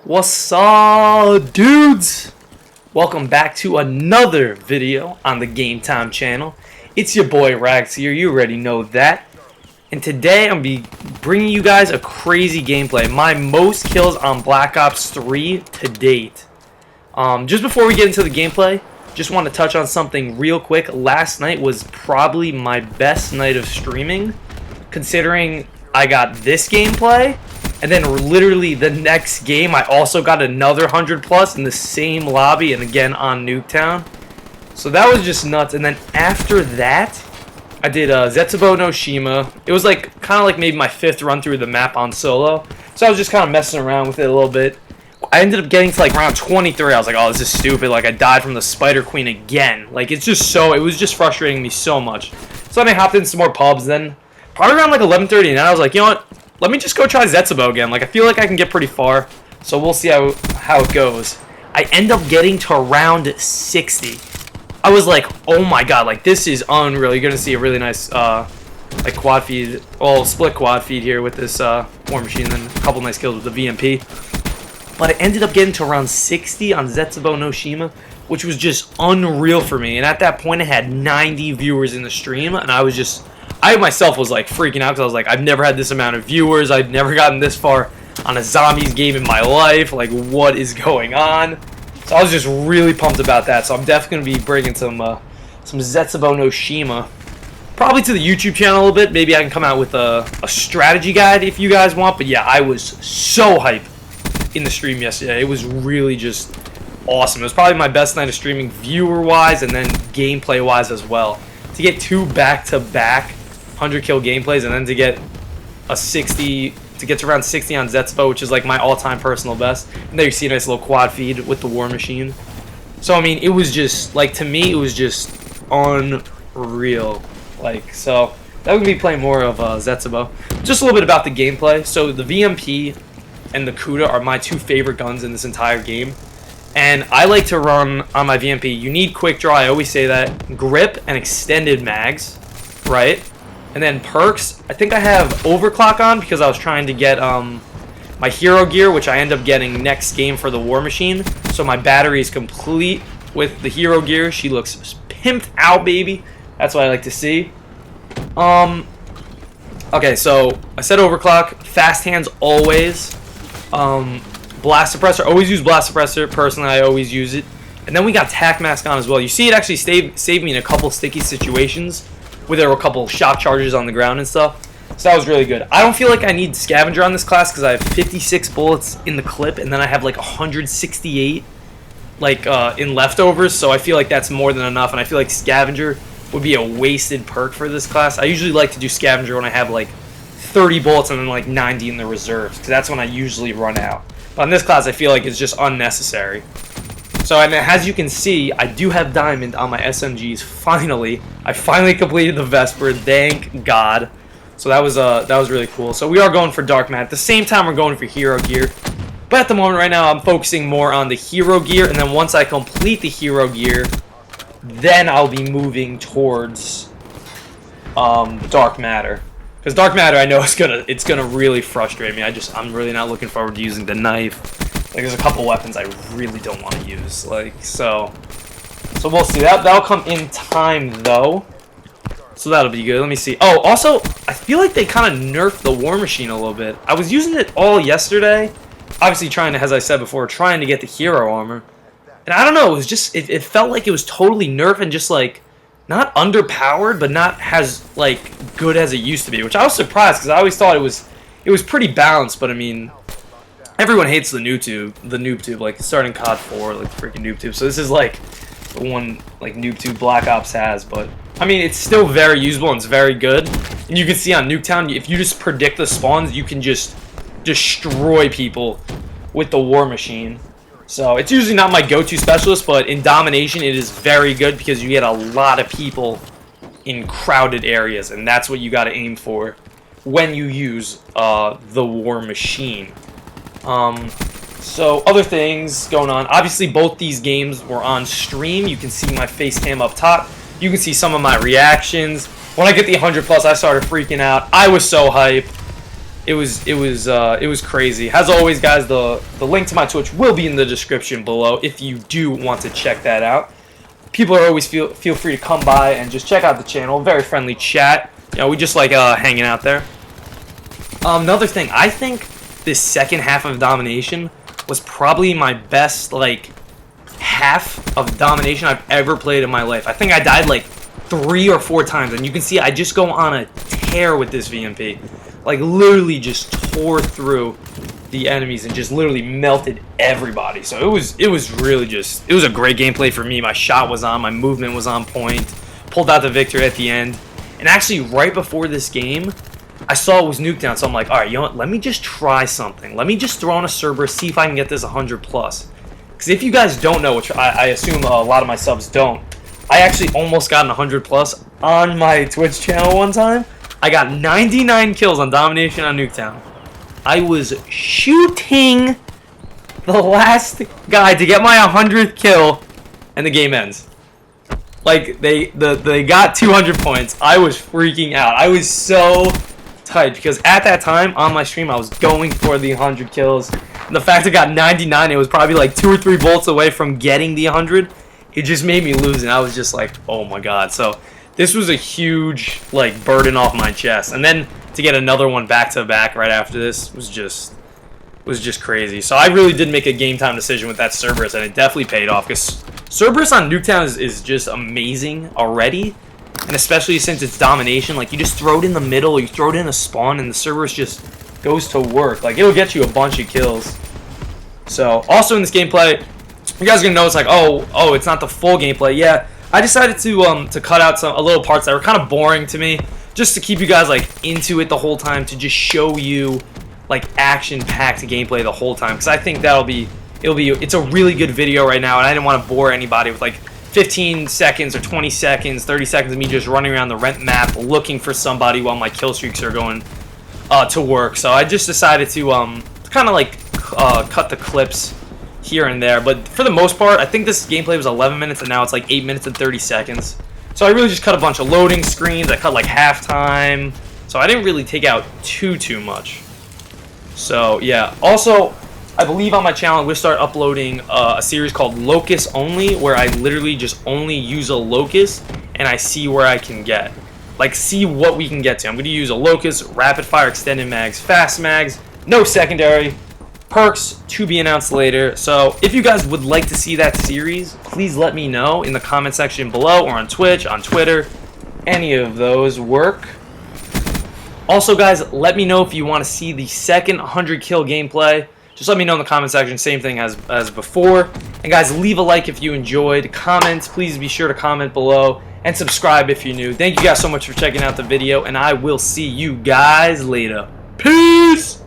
What's up, dudes? Welcome back to another video on the Game Time channel. It's your boy Rax here, you already know that. And today I'm be bringing you guys a crazy gameplay. My most kills on Black Ops 3 to date. Just before we get into the gameplay, just want to touch on something real quick. Last night was probably my best night of streaming, considering I got this gameplay. And then literally the next game, I also got another 100 plus in the same lobby and again on Nuketown. So that was just nuts. And then after that, I did Zetsubo no Shima. It was like kind of like maybe my 5th run through the map on solo. So I was just kind of messing around with it a little bit. I ended up getting to like round 23. I was like, oh, this is stupid. Like I died from the Spider Queen again. Like it's just so, it was just frustrating me so much. So then I hopped into some more pubs. Then probably around like 11:30, and I was like, you know what? Let me just go try Zetsubo again. Like, I feel like I can get pretty far, so we'll see how it goes. I end up getting to round 60. I was like, oh my god, like, this is unreal. You're going to see a really nice, like, quad feed, well, split quad feed here with this War Machine, and then a couple nice kills with the VMP. But I ended up getting to round 60 on Zetsubo no Shima, which was just unreal for me. And at that point, I had 90 viewers in the stream, and I myself was like freaking out because I was like, I've never had this amount of viewers. I've never gotten this far on a zombies game in my life. Like, what is going on? So I was just really pumped about that. So I'm definitely going to be bringing some Zetsubo no Shima, probably to the YouTube channel a little bit. Maybe I can come out with a strategy guide if you guys want. But yeah, I was so hyped in the stream yesterday. It was really just awesome. It was probably my best night of streaming viewer-wise and then gameplay-wise as well. To get 2 back-to-back 100 kill gameplays and then to get a 60, to get to around 60 on Zetsubo, which is like my all-time personal best. And there you see a nice little quad feed with the War Machine. So I mean, it was just like, to me, it was just unreal. Like, so that would be playing more of Zetsubo. Just a little bit about the gameplay. So the VMP and the Kuda are my 2 favorite guns in this entire game. And I like to run on my VMP. You need quick draw, I always say that. Grip and extended mags, right? And then perks, I think I have overclock on because I was trying to get my hero gear, which I end up getting next game for the War Machine. So my battery is complete with the hero gear. She looks pimped out, baby. That's what I like to see. Okay, so I said overclock. Fast hands always. Blast suppressor, always use blast suppressor. Personally, I always use it. And then we got tac mask on as well. You see, it actually saved me in a couple sticky situations where there were a couple shock charges on the ground and stuff. So that was really good. I don't feel like I need scavenger on this class because I have 56 bullets in the clip, and then I have like 168 like in leftovers. So I feel like that's more than enough, and I feel like scavenger would be a wasted perk for this class. I usually like to do scavenger when I have like 30 bullets and then like 90 in the reserves, because that's when I usually run out. But on this class, I feel like it's just unnecessary. So, and as you can see, I do have diamond on my SMGs. Finally, I finally completed the Vesper. Thank God. So that was really cool. So we are going for dark matte. At the same time, we're going for hero gear. But at the moment, right now, I'm focusing more on the hero gear. And then once I complete the hero gear, then I'll be moving towards dark matter. Because dark matter, I know it's gonna really frustrate me. I'm really not looking forward to using the knife. Like, there's a couple weapons I really don't want to use. Like, so we'll see. That'll come in time, though. So that'll be good. Let me see. Oh, also, I feel like they kind of nerfed the War Machine a little bit. I was using it all yesterday. Obviously trying to, as I said before, trying to get the hero armor. And I don't know, it was just, it felt like it was totally nerfed and just, like, not underpowered, but not as, like, good as it used to be. Which I was surprised, because I always thought it was pretty balanced, but I mean, everyone hates the noob tube, like starting COD 4, like freaking noob tube. So this is like the one like noob tube Black Ops has, but I mean it's still very usable and it's very good. And you can see on Nuketown, if you just predict the spawns, you can just destroy people with the War Machine. So it's usually not my go-to specialist, but in domination it is very good because you get a lot of people in crowded areas, and that's what you got to aim for when you use the War Machine. So other things going on. Obviously, both these games were on stream. You can see my face cam up top. You can see some of my reactions. When I get the 100 plus, I started freaking out. I was so hyped. it was crazy. As always, guys, the link to my Twitch will be in the description below if you do want to check that out. People are always feel free to come by and just check out the channel. Very friendly chat. You know, we just like hanging out there. Another thing, I think this second half of domination was probably my best like half of domination I've ever played in my life. I think I died like 3 or 4 times, and you can see I just go on a tear with this VMP. Like literally just tore through the enemies and just literally melted everybody. So it was really just, it was a great gameplay for me. My shot was on, my movement was on point, pulled out the victory at the end. And actually right before this game, I saw it was Nuketown, so I'm like, alright, you know what, let me just try something. Let me just throw on a Cerberus, see if I can get this 100 plus. Because if you guys don't know, which I assume a lot of my subs don't, I actually almost got an 100 plus on my Twitch channel one time. I got 99 kills on domination on Nuketown. I was shooting the last guy to get my 100th kill, and the game ends. Like, they got 200 points. I was freaking out. I was so tight, because at that time, on my stream, I was going for the 100 kills. And the fact I got 99, it was probably like 2 or 3 bolts away from getting the 100. It just made me lose, and I was just like, oh my god. So, this was a huge, like, burden off my chest. And then to get another one back-to-back right after this was just crazy. So I really did make a game time decision with that Cerberus, and it definitely paid off, because Cerberus on Nuketown is just amazing already, and especially since it's domination. Like, you just throw it in the middle, or you throw it in a spawn, and the Cerberus just goes to work. Like, it'll get you a bunch of kills. So also in this gameplay, you guys are gonna notice like, oh, it's not the full gameplay. Yeah, I decided to cut out a little parts that were kind of boring to me, just to keep you guys like into it the whole time, to just show you like action-packed gameplay the whole time, because I think it's a really good video right now, and I didn't want to bore anybody with like 15 seconds or 20 seconds, 30 seconds of me just running around the rent map looking for somebody while my kill streaks are going to work. So I just decided to kind of like cut the clips here and there, but for the most part, I think this gameplay was 11 minutes, and now it's like 8 minutes and 30 seconds. So I really just cut a bunch of loading screens. I cut like halftime, so I didn't really take out too much. So yeah, also I believe on my channel we'll start uploading a series called Locust Only, where I literally just only use a Locust and I see where I can get, like, see what we can get to. I'm going to use a Locust, rapid fire, extended mags, fast mags, no secondary, perks to be announced later. So if you guys would like to see that series, please let me know in the comment section below, or on Twitch, on Twitter. Any of those work. Also, guys, let me know if you want to see the second 100 kill gameplay. Just let me know in the comment section. Same thing as before. And guys, leave a like if you enjoyed. Comments, please be sure to comment below, and subscribe if you're new. Thank you guys so much for checking out the video, and I will see you guys later. Peace!